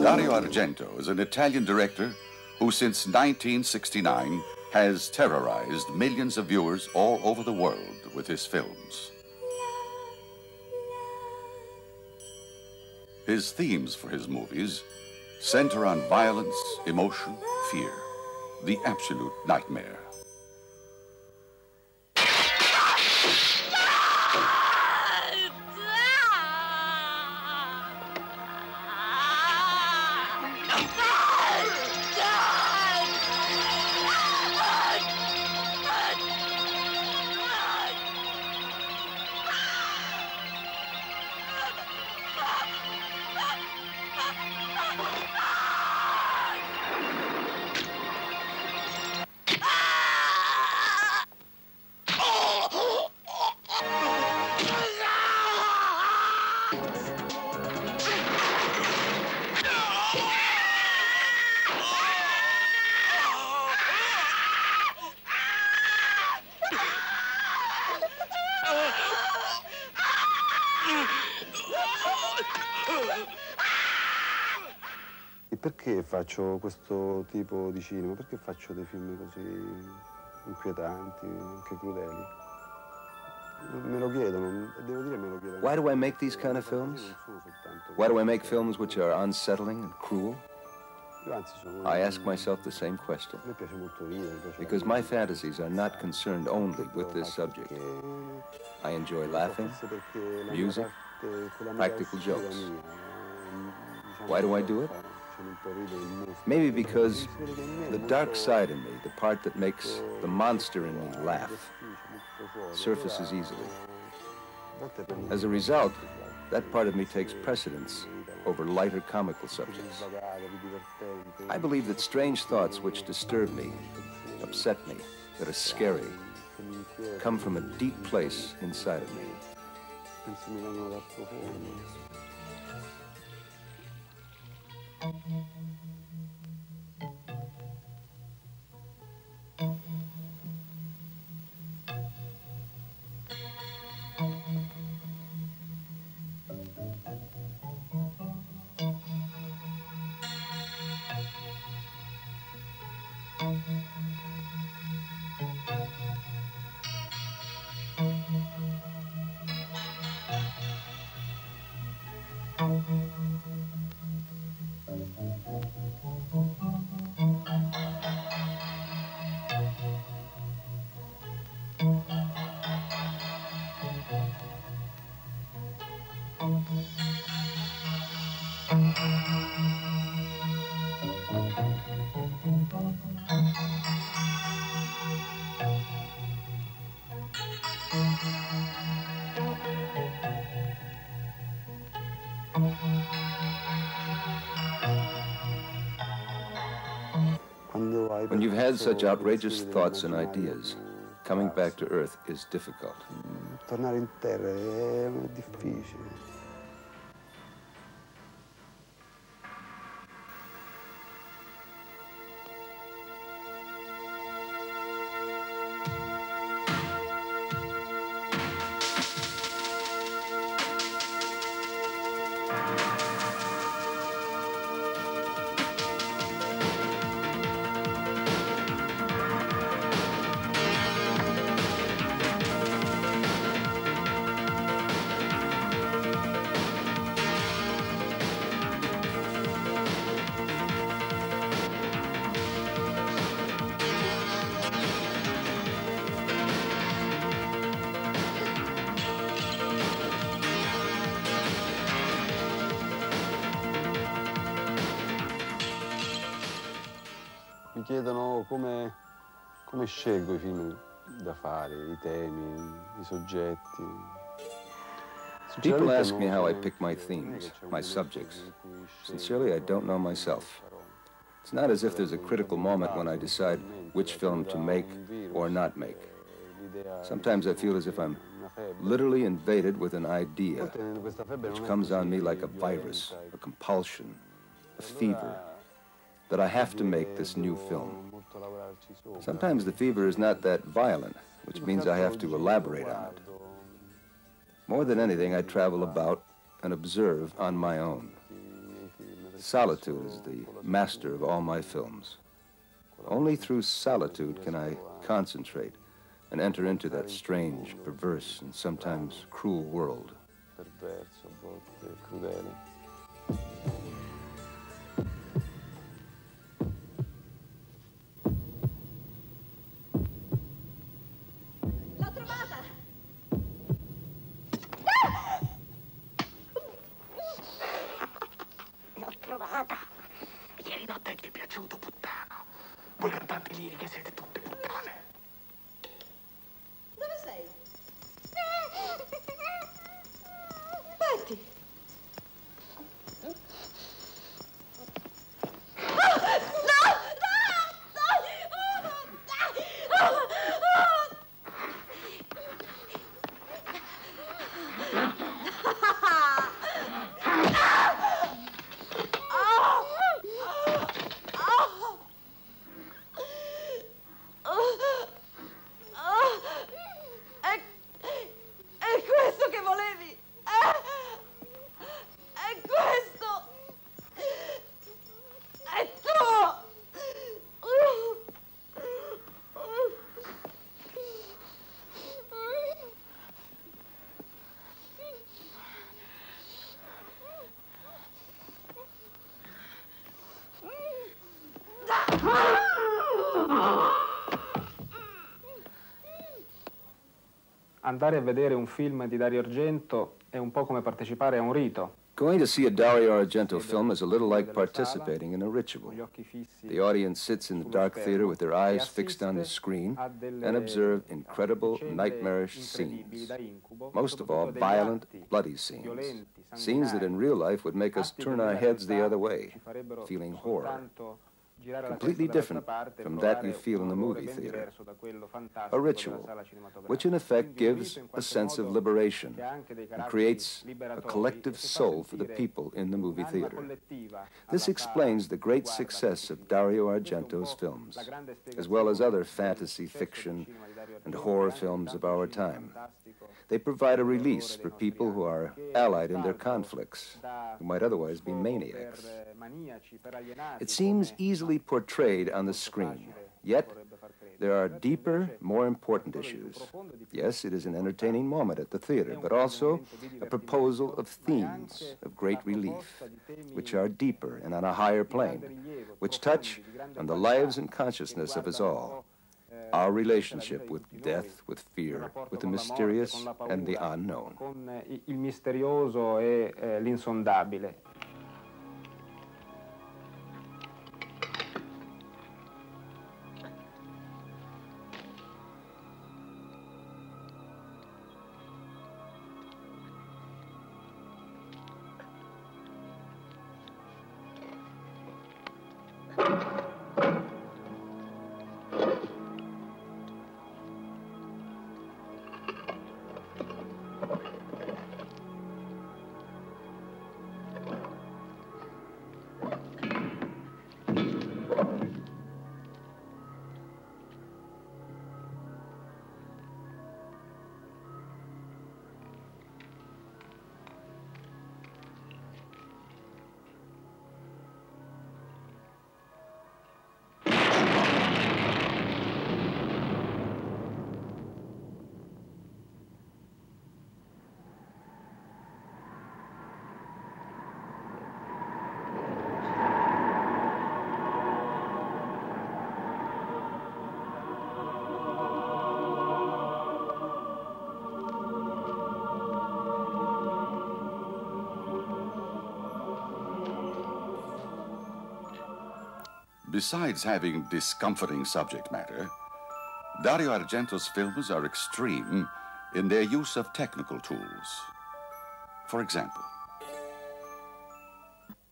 Dario Argento is an Italian director who since 1969 has terrorized millions of viewers all over the world with his films. His themes for his movies center on violence, emotion, fear, the absolute nightmare. E perché faccio questo tipo di cinema? Perché faccio dei film così inquietanti, anche crudeli? Me lo chiedono, devo dire me lo chiedono. Why do I make these kind of films? Why do I make films which are unsettling and cruel? I ask myself the same question. Because my fantasies are not concerned only with this subject. I enjoy laughing, music, practical jokes. Why do I do it? Maybe because the dark side in me, the part that makes the monster in me laugh, surfaces easily. As a result, that part of me takes precedence over lighter comical subjects. I believe that strange thoughts which disturb me, upset me, that are scary, come from a deep place inside of me. When you've had such outrageous thoughts and ideas, coming back to Earth is difficult. Tornare in terra è difficile. Mi chiedono come scelgo i film da fare, i temi, i soggetti. People ask me how I pick my themes, my subjects. Sincerely, I don't know myself. It's not as if there's a critical moment when I decide which film to make or not make. Sometimes I feel as if I'm literally invaded with an idea, which comes on me like a virus, a compulsion, a fever, that I have to make this new film. Sometimes the fever is not that violent, which means I have to elaborate on it. More than anything, I travel about and observe on my own. Solitude is the master of all my films. Only through solitude can I concentrate and enter into that strange, perverse, and sometimes cruel world. Perverso, a volte crudele. L'ho trovata! L'ho trovata! Ieri notte ti è piaciuto, puttana. Voi cantanti liriche siete tutte puttane. Dove sei? Betty! È questo che volevi? È questo! È tuo! Andare a vedere un film di Dario Argento è un po' come partecipare a un rito. Going to see a Dario Argento film is a little like participating in a ritual. The audience sits in the dark theater with their eyes fixed on the screen and observe incredible, nightmarish scenes. Most of all, violent, bloody scenes. Scenes that in real life would make us turn our heads the other way, feeling horror. Completely different from that you feel in the movie theater. A ritual, which in effect gives a sense of liberation and creates a collective soul for the people in the movie theater. This explains the great success of Dario Argento's films, as well as other fantasy fiction and horror films of our time. They provide a release for people who are allied in their conflicts, who might otherwise be maniacs. It seems easily portrayed on the screen, yet there are deeper, more important issues. Yes, it is an entertaining moment at the theater, but also a proposal of themes of great relief, which are deeper and on a higher plane, which touch on the lives and consciousness of us all. Our relationship with death, with fear, with the mysterious and the unknown. Con il misterioso e l'insondabile. Besides having discomforting subject matter, Dario Argento's films are extreme in their use of technical tools. For example,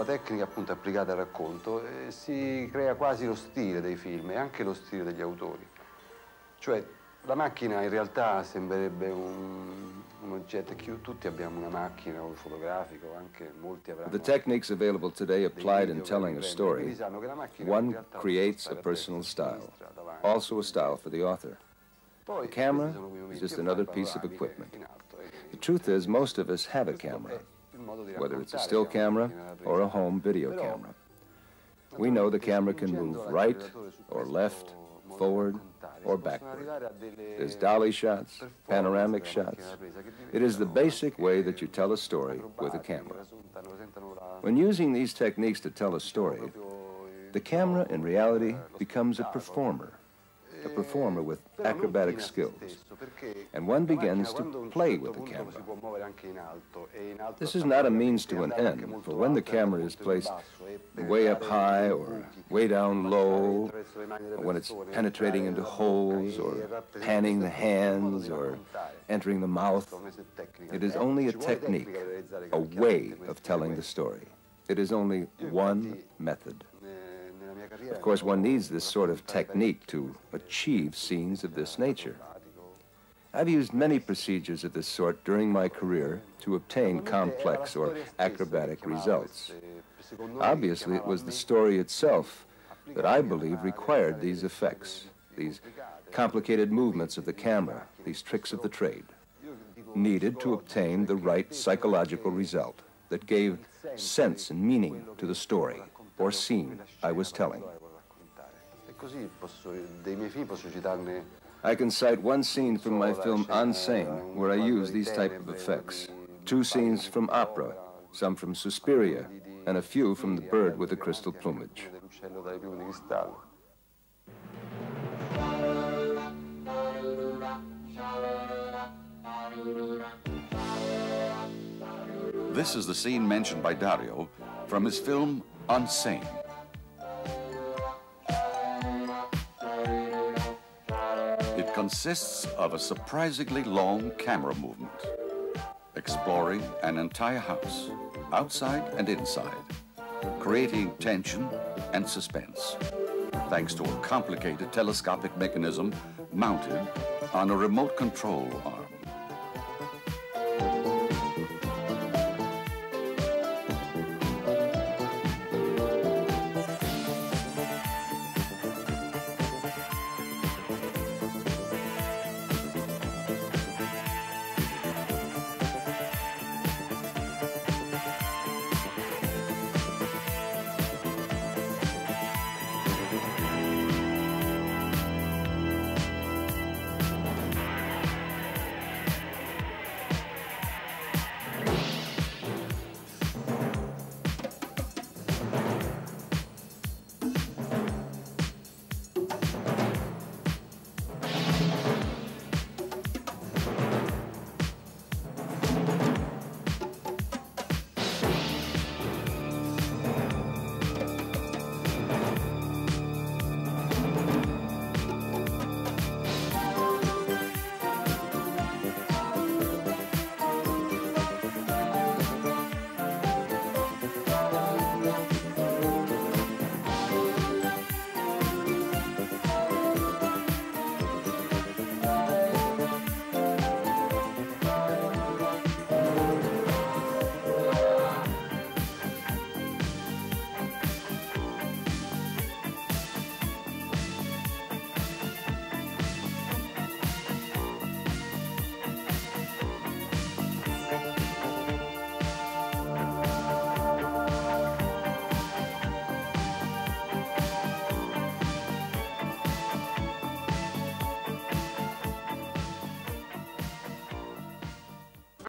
La tecnica appunto applicata al racconto si crea quasi lo stile dei film e anche lo stile degli autori. Cioè la macchina in realtà sembrerebbe un oggetto, tutti abbiamo una macchina o un fotografico, anche molti avranno. The techniques available today applied in telling a story, one creates a personal style, also a style for the author. The camera is just another piece of equipment. The truth is, most of us have a camera. whether it's a still camera or a home video camera. We know the camera can move right or left, forward or backward. There's dolly shots, panoramic shots. It is the basic way that you tell a story with a camera. When using these techniques to tell a story, the camera in reality becomes a performer with acrobatic skills, and one begins to play with the camera. This is not a means to an end, for when the camera is placed way up high or way down low, or when it's penetrating into holes or panning the hands or entering the mouth, it is only a technique, a way of telling the story. It is only one method. Of course, one needs this sort of technique to achieve scenes of this nature. I've used many procedures of this sort during my career to obtain complex or acrobatic results. Obviously, it was the story itself that I believe required these effects, these complicated movements of the camera, these tricks of the trade, needed to obtain the right psychological result that gave sense and meaning to the story or scene I was telling. I can cite one scene from my film Insane where I use these type of effects, 2 scenes from opera, some from Suspiria, and a few from The Bird with the Crystal Plumage. This is the scene mentioned by Dario from his film Insane. It consists of a surprisingly long camera movement, exploring an entire house, outside and inside, creating tension and suspense, thanks to a complicated telescopic mechanism mounted on a remote control arm.